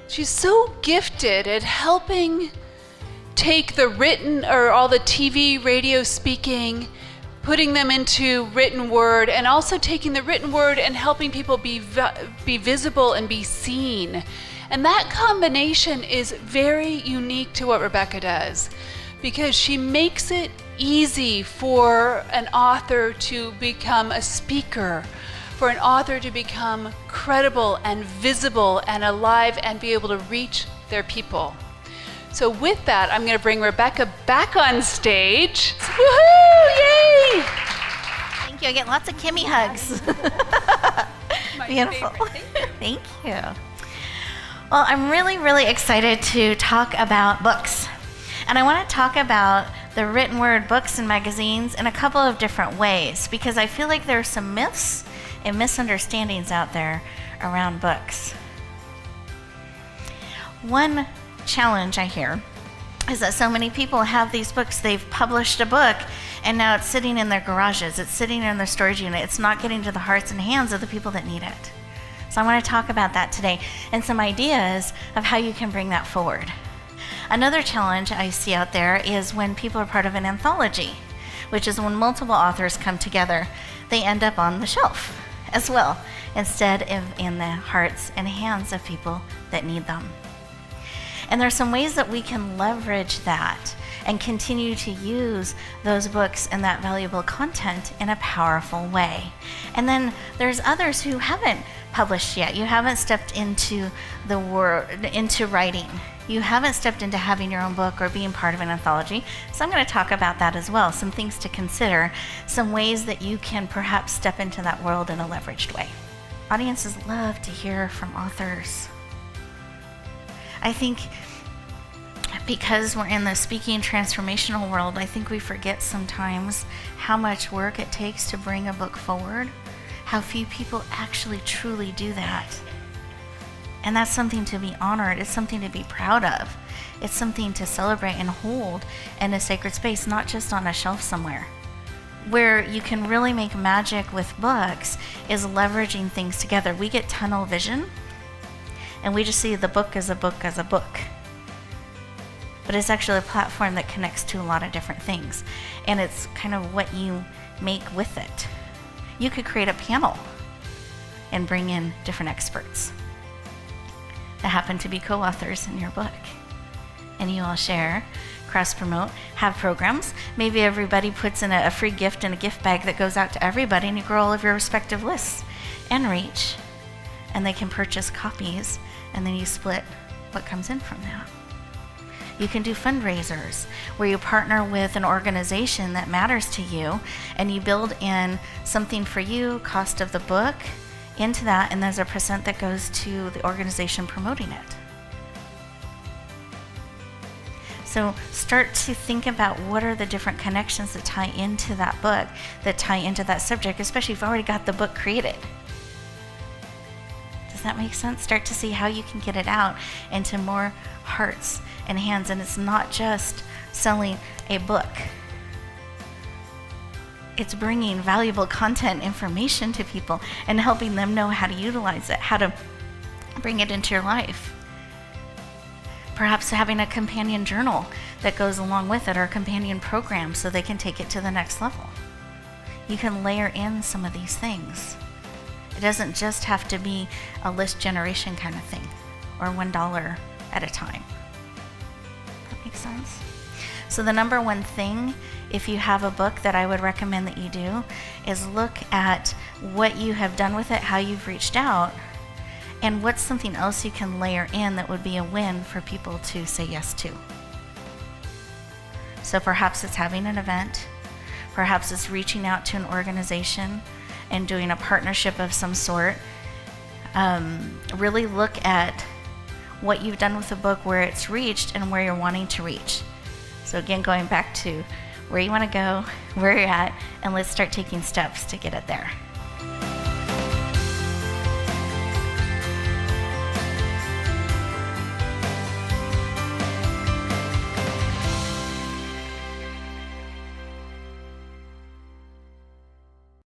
She's so gifted at helping take the written or all the TV, radio speaking, putting them into written word, and also taking the written word and helping people be visible and be seen. And that combination is very unique to what Rebecca does, because she makes it easy for an author to become a speaker, for an author to become credible and visible and alive and be able to reach their people. So with that, I'm going to bring Rebecca back on stage. Woohoo! Yay! Thank you. I get lots of Kimmy hugs. Beautiful. Thank you. Well, I'm really, really excited to talk about books. And I want to talk about the written word books and magazines in a couple of different ways, because I feel like there are some myths and misunderstandings out there around books. One challenge I hear is that so many people have these books, they've published a book, and now it's sitting in their garages, it's sitting in their storage unit, it's not getting to the hearts and hands of the people that need it. So I want to talk about that today and some ideas of how you can bring that forward. Another challenge I see out there is when people are part of an anthology, which is when multiple authors come together, they end up on the shelf as well, instead of in the hearts and hands of people that need them. And there's some ways that we can leverage that and continue to use those books and that valuable content in a powerful way. And then there's others who haven't published yet. You haven't stepped into the into writing. You haven't stepped into having your own book or being part of an anthology. So I'm going to talk about that as well, some things to consider, some ways that you can perhaps step into that world in a leveraged way. Audiences love to hear from authors. I think because we're in the speaking transformational world, I think we forget sometimes how much work it takes to bring a book forward, how few people actually truly do that. And that's something to be honored. It's something to be proud of. It's something to celebrate and hold in a sacred space, not just on a shelf somewhere. Where you can really make magic with books is leveraging things together. We get tunnel vision, and we just see the book as a book as a book. But it's actually a platform that connects to a lot of different things. And it's kind of what you make with it. You could create a panel and bring in different experts that happen to be co-authors in your book. And you all share, cross-promote, have programs. Maybe everybody puts in a free gift in a gift bag that goes out to everybody, and you grow all of your respective lists and reach. And they can purchase copies, and then you split what comes in from that. You can do fundraisers where you partner with an organization that matters to you, and you build in something for you, cost of the book, into that, and there's a percent that goes to the organization promoting it. So start to think about what are the different connections that tie into that book, that tie into that subject, especially if you've already got the book created. Does that make sense? Start to see how you can get it out into more hearts and hands. And it's not just selling a book. It's bringing valuable content, information to people and helping them know how to utilize it, how to bring it into your life. Perhaps having a companion journal that goes along with it, or a companion program so they can take it to the next level. You can layer in some of these things. It doesn't just have to be a list generation kind of thing, or $1 at a time. That makes sense? So the number one thing, if you have a book, that I would recommend that you do is look at what you have done with it, how you've reached out, and what's something else you can layer in that would be a win for people to say yes to. So perhaps it's having an event, perhaps it's reaching out to an organization and doing a partnership of some sort. Really look at what you've done with the book, where it's reached and where you're wanting to reach. So again, going back to where you want to go, where you're at, and let's start taking steps to get it there.